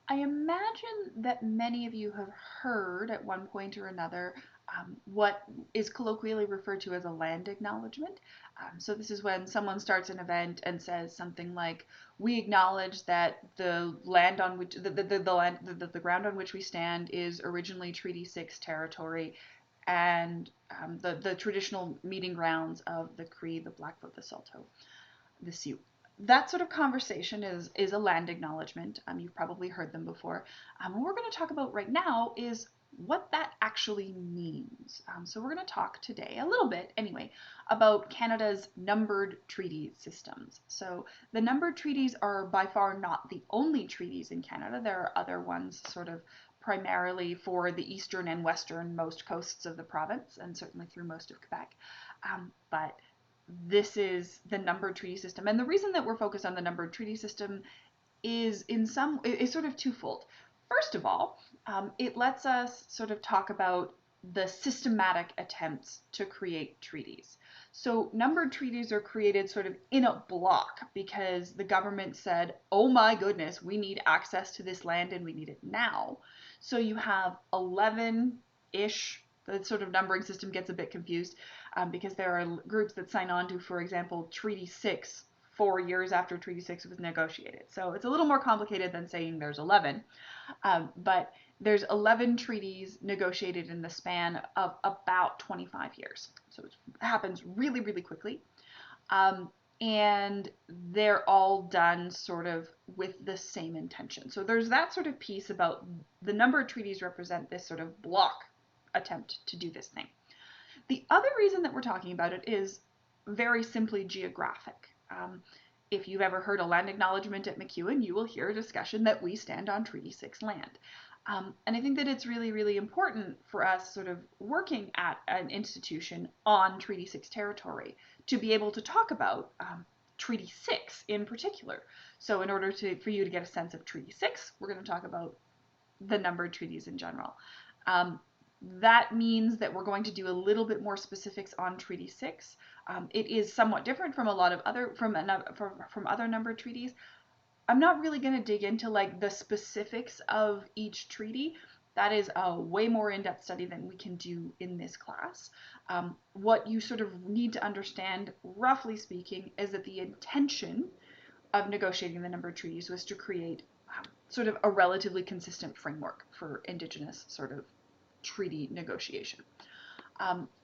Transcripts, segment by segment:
I imagine that many of you have heard at one point or another what is colloquially referred to as a land acknowledgement. So this is when someone starts an event and says something like, "We acknowledge that the land on which the ground on which we stand is originally Treaty 6 territory, and the traditional meeting grounds of the Cree, the Blackfoot, the Saulteaux, the Sioux." That sort of conversation is a land acknowledgement. You've probably heard them before. What we're going to talk about right now is what that actually means. So we're going to talk today, a little bit anyway, about Canada's numbered treaty systems. So the numbered treaties are by far not the only treaties in Canada. There are other ones sort of primarily for the eastern and westernmost coasts of the province, and certainly through most of Quebec. But this is the numbered treaty system. And the reason that we're focused on the numbered treaty system is sort of twofold. First of all, it lets us sort of talk about the systematic attempts to create treaties. So numbered treaties are created sort of in a block because the government said, "Oh my goodness, we need access to this land and we need it now." So you have 11-ish. The sort of numbering system gets a bit confused because there are groups that sign on to, for example, Treaty 6 4 years after Treaty 6 was negotiated. So it's a little more complicated than saying there's 11. But there's 11 treaties negotiated in the span of about 25 years. So it happens really, really quickly. And they're all done sort of with the same intention. So there's that sort of piece about the number of treaties represent this sort of block attempt to do this thing. The other reason that we're talking about it is very simply geographic. If you've ever heard a land acknowledgement at MacEwan, you will hear a discussion that we stand on Treaty 6 land. And I think that it's really, really important for us sort of working at an institution on Treaty 6 territory to be able to talk about Treaty 6 in particular. So in order for you to get a sense of Treaty 6, we're going to talk about the numbered treaties in general. That means that we're going to do a little bit more specifics on Treaty 6. It is somewhat different from a lot of other from other numbered treaties. I'm not really going to dig into like the specifics of each treaty. That is a way more in-depth study than we can do in this class. What you sort of need to understand, roughly speaking, is that the intention of negotiating the numbered treaties was to create sort of a relatively consistent framework for Indigenous sort of treaty negotiation.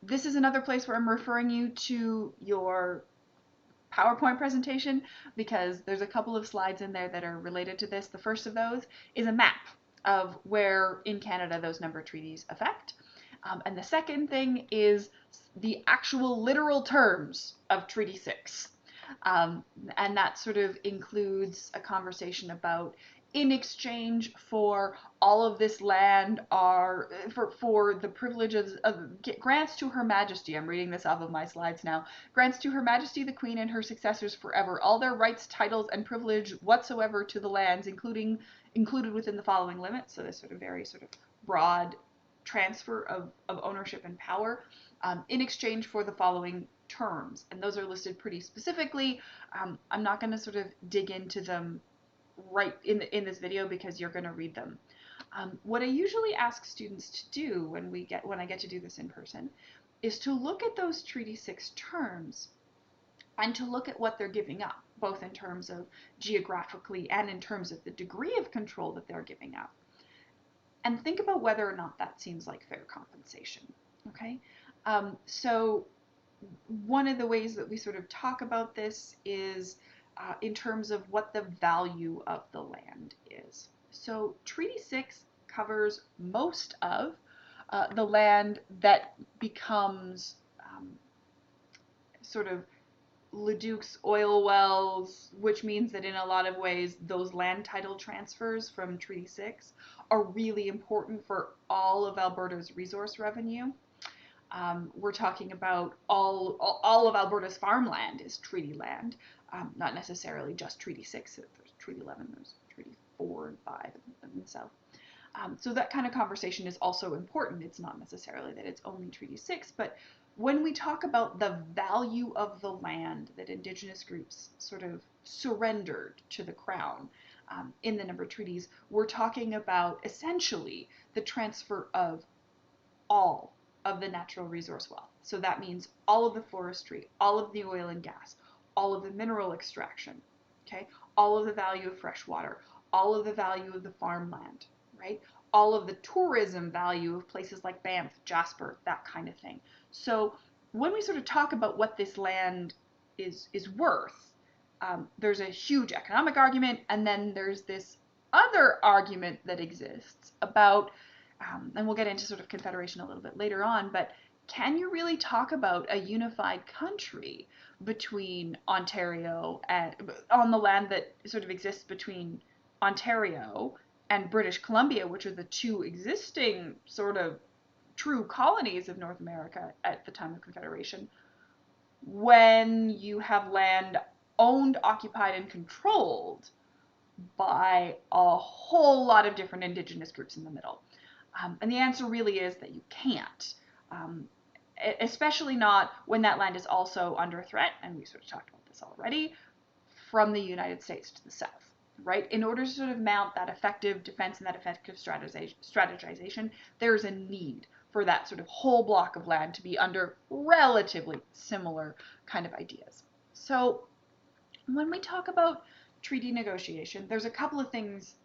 This is another place where I'm referring you to your PowerPoint presentation because there's a couple of slides in there that are related to this. The first of those is a map of where in Canada those number treaties affect. And the second thing is the actual literal terms of Treaty 6. And that sort of includes a conversation about in exchange for all of this land are for the privileges of grants to Her Majesty. I'm reading this off of my slides now. Grants to Her Majesty the Queen and her successors forever all their rights, titles, and privilege whatsoever to the lands, included within the following limits. So this sort of very sort of broad transfer of ownership and power in exchange for the following terms, and those are listed pretty specifically. I'm not going to sort of dig into them right in this video because you're going to read them. What I usually ask students to do when I get to do this in person is to look at those Treaty 6 terms and to look at what they're giving up, both in terms of geographically and in terms of the degree of control that they're giving up, and think about whether or not that seems like fair compensation. Okay, so one of the ways that we sort of talk about this is in terms of what the value of the land is. So Treaty 6 covers most of the land that becomes sort of Leduc's oil wells, which means that in a lot of ways those land title transfers from Treaty 6 are really important for all of Alberta's resource revenue. We're talking about all of Alberta's farmland is treaty land, not necessarily just Treaty 6. There's Treaty 11, there's Treaty 4 and 5 in the south. So that kind of conversation is also important. It's not necessarily that it's only Treaty 6, but when we talk about the value of the land that Indigenous groups sort of surrendered to the Crown, in the numbered treaties, we're talking about essentially the transfer of all of the natural resource wealth. So that means all of the forestry, all of the oil and gas, all of the mineral extraction, okay, all of the value of fresh water, all of the value of the farmland, right? All of the tourism value of places like Banff, Jasper, that kind of thing. So when we sort of talk about what this land is worth, there's a huge economic argument, and then there's this other argument that exists about, and we'll get into sort of confederation a little bit later on, but can you really talk about a unified country between Ontario and on the land that sort of exists between Ontario and British Columbia, which are the two existing sort of true colonies of North America at the time of Confederation, when you have land owned, occupied, and controlled by a whole lot of different Indigenous groups in the middle? And the answer really is that you can't, especially not when that land is also under threat, and we sort of talked about this already, from the United States to the south, right? In order to sort of mount that effective defense and that effective strategization, there's a need for that sort of whole block of land to be under relatively similar kind of ideas. So when we talk about treaty negotiation, there's a couple of things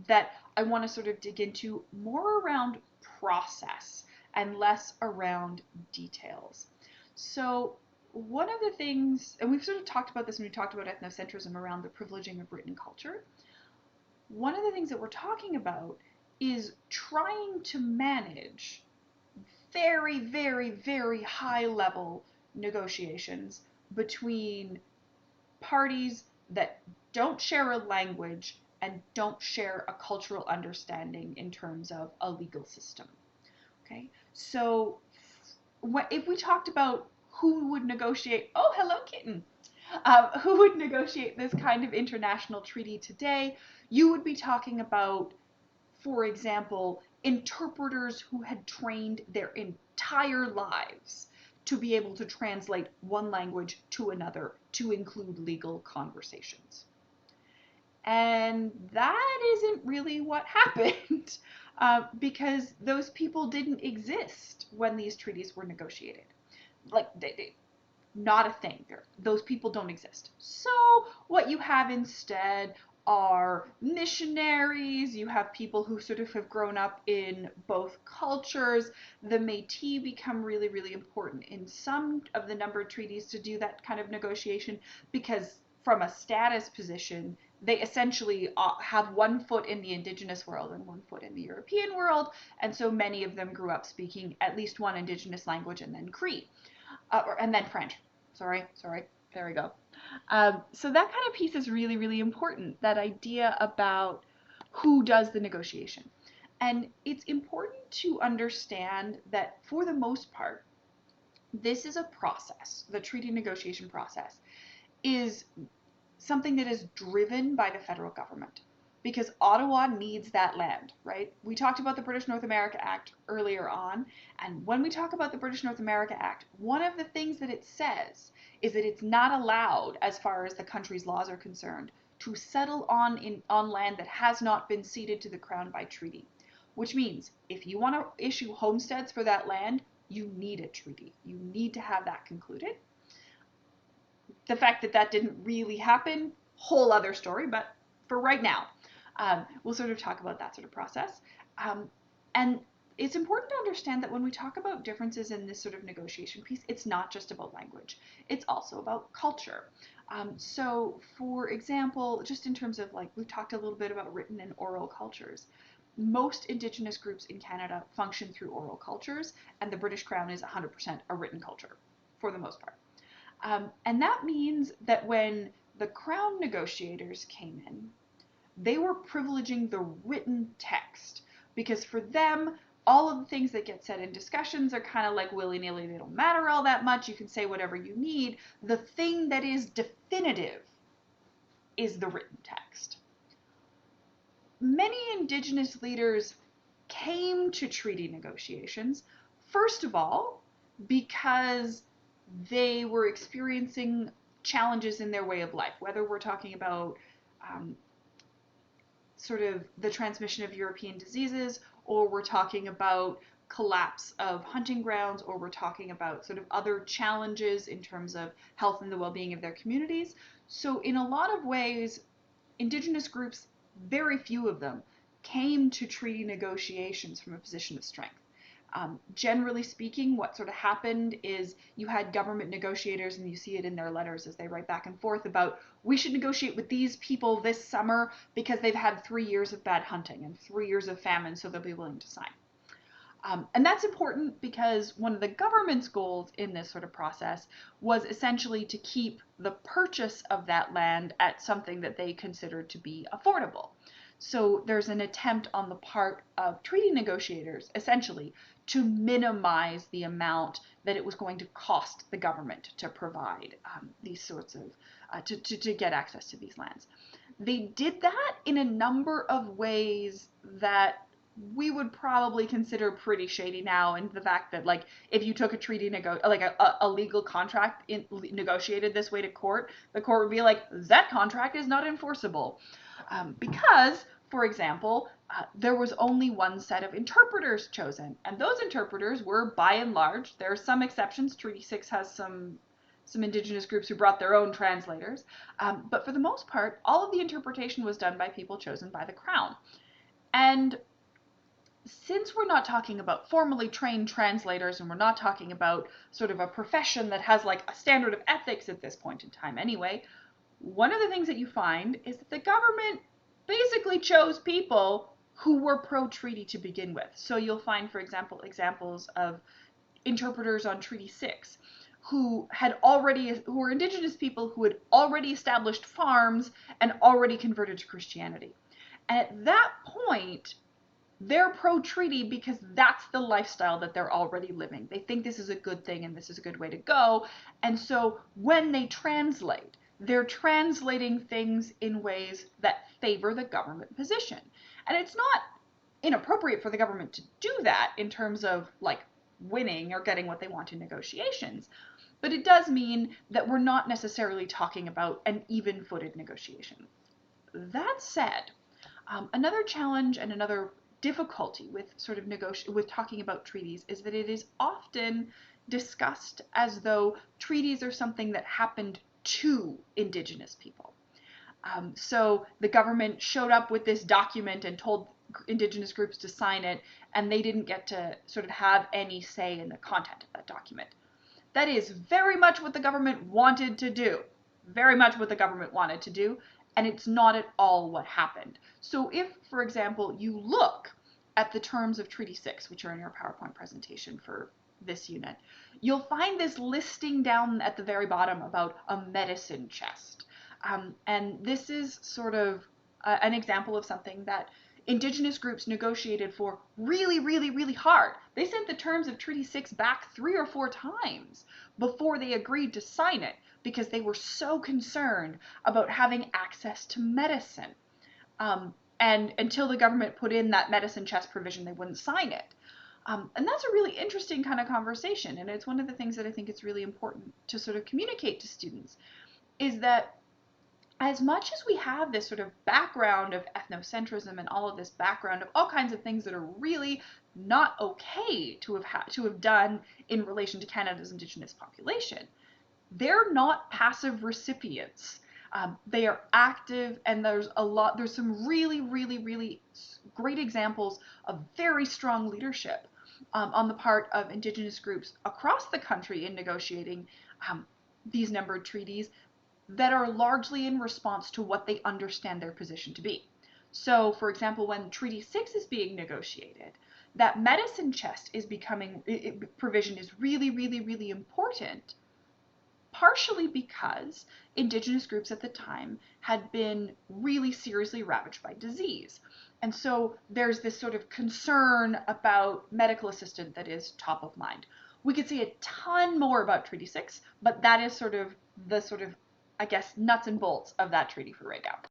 that I want to sort of dig into more around process and less around details. So one of the things, and we've sort of talked about this when we talked about ethnocentrism around the privileging of written culture, one of the things that we're talking about is trying to manage very, very, very high level negotiations between parties that don't share a language and don't share a cultural understanding in terms of a legal system. Okay, so if we talked about who would negotiate, oh, hello, kitten, who would negotiate this kind of international treaty today, you would be talking about, for example, interpreters who had trained their entire lives to be able to translate one language to another to include legal conversations. And that isn't really what happened, because those people didn't exist when these treaties were negotiated. Like, not a thing. Those people don't exist. So what you have instead are missionaries. You have people who sort of have grown up in both cultures. The Métis become really, really important in some of the numbered treaties to do that kind of negotiation, because from a status position, they essentially have one foot in the Indigenous world and one foot in the European world, and so many of them grew up speaking at least one Indigenous language and then Cree, and then French. Sorry, there we go. So that kind of piece is really, really important, that idea about who does the negotiation. And it's important to understand that for the most part, this is a process. The treaty negotiation process is something that is driven by the federal government, because Ottawa needs that land, right? We talked about the British North America Act earlier on, and when we talk about the British North America Act, one of the things that it says is that it's not allowed, as far as the country's laws are concerned, to settle on land that has not been ceded to the Crown by treaty. Which means if you want to issue homesteads for that land, you need a treaty. You need to have that concluded. The fact that that didn't really happen, whole other story, but for right now, we'll sort of talk about that sort of process. And it's important to understand that when we talk about differences in this sort of negotiation piece, it's not just about language. It's also about culture. So for example, just in terms of, like, we've talked a little bit about written and oral cultures. Most Indigenous groups in Canada function through oral cultures, and the British Crown is 100% a written culture for the most part. And that means that when the Crown negotiators came in, they were privileging the written text, because for them, all of the things that get said in discussions are kind of like willy-nilly. They don't matter all that much. You can say whatever you need. The thing that is definitive is the written text. Many Indigenous leaders came to treaty negotiations, first of all, because they were experiencing challenges in their way of life, whether we're talking about sort of the transmission of European diseases, or we're talking about collapse of hunting grounds, or we're talking about sort of other challenges in terms of health and the well-being of their communities. So in a lot of ways, Indigenous groups, very few of them, came to treaty negotiations from a position of strength. Generally speaking, what sort of happened is you had government negotiators, and you see it in their letters as they write back and forth about, we should negotiate with these people this summer because they've had 3 years of bad hunting and 3 years of famine, so they'll be willing to sign. And that's important because one of the government's goals in this sort of process was essentially to keep the purchase of that land at something that they considered to be affordable. So there's an attempt on the part of treaty negotiators, essentially, to minimize the amount that it was going to cost the government to provide these sorts of, to get access to these lands. They did that in a number of ways that we would probably consider pretty shady now, and the fact that, like, if you took a treaty like a legal contract negotiated this way to court, the court would be like, that contract is not enforceable. Because, for example, there was only one set of interpreters chosen, and those interpreters were, by and large, there are some exceptions. Treaty 6 has some Indigenous groups who brought their own translators, but for the most part, all of the interpretation was done by people chosen by the Crown. And since we're not talking about formally trained translators, and we're not talking about sort of a profession that has like a standard of ethics at this point in time anyway, one of the things that you find is that the government basically chose people who were pro-treaty to begin with. So you'll find, for example, examples of interpreters on Treaty 6 who were Indigenous people who had already established farms and already converted to Christianity. And at that point, they're pro-treaty because that's the lifestyle that they're already living. They think this is a good thing and this is a good way to go. And so when they translate, they're translating things in ways that favor the government position. And it's not inappropriate for the government to do that in terms of like winning or getting what they want in negotiations. But it does mean that we're not necessarily talking about an even-footed negotiation. That said, another challenge and another difficulty with sort of with talking about treaties is that it is often discussed as though treaties are something that happened to Indigenous people. So the government showed up with this document and told Indigenous groups to sign it, and they didn't get to sort of have any say in the content of that document. That is very much what the government wanted to do. Very much what the government wanted to do, and it's not at all what happened. So if, for example, you look at the terms of Treaty 6, which are in your PowerPoint presentation for this unit, you'll find this listing down at the very bottom about a medicine chest. And this is sort of an example of something that Indigenous groups negotiated for really, really, really hard. They sent the terms of Treaty 6 back 3 or 4 times before they agreed to sign it because they were so concerned about having access to medicine. And until the government put in that medicine chest provision, they wouldn't sign it. And that's a really interesting kind of conversation. And it's one of the things that I think it's really important to sort of communicate to students is that as much as we have this sort of background of ethnocentrism and all of this background of all kinds of things that are really not okay to have done in relation to Canada's Indigenous population, they're not passive recipients. They are active, and there's some really, really, really great examples of very strong leadership on the part of Indigenous groups across the country in negotiating these numbered treaties that are largely in response to what they understand their position to be. So, for example, when Treaty 6 is being negotiated, that medicine chest is provision is really, really, really important, partially because Indigenous groups at the time had been really seriously ravaged by disease. And so there's this sort of concern about medical assistance that is top of mind. We could say a ton more about Treaty 6, but that is sort of the I guess, nuts and bolts of that treaty for right now.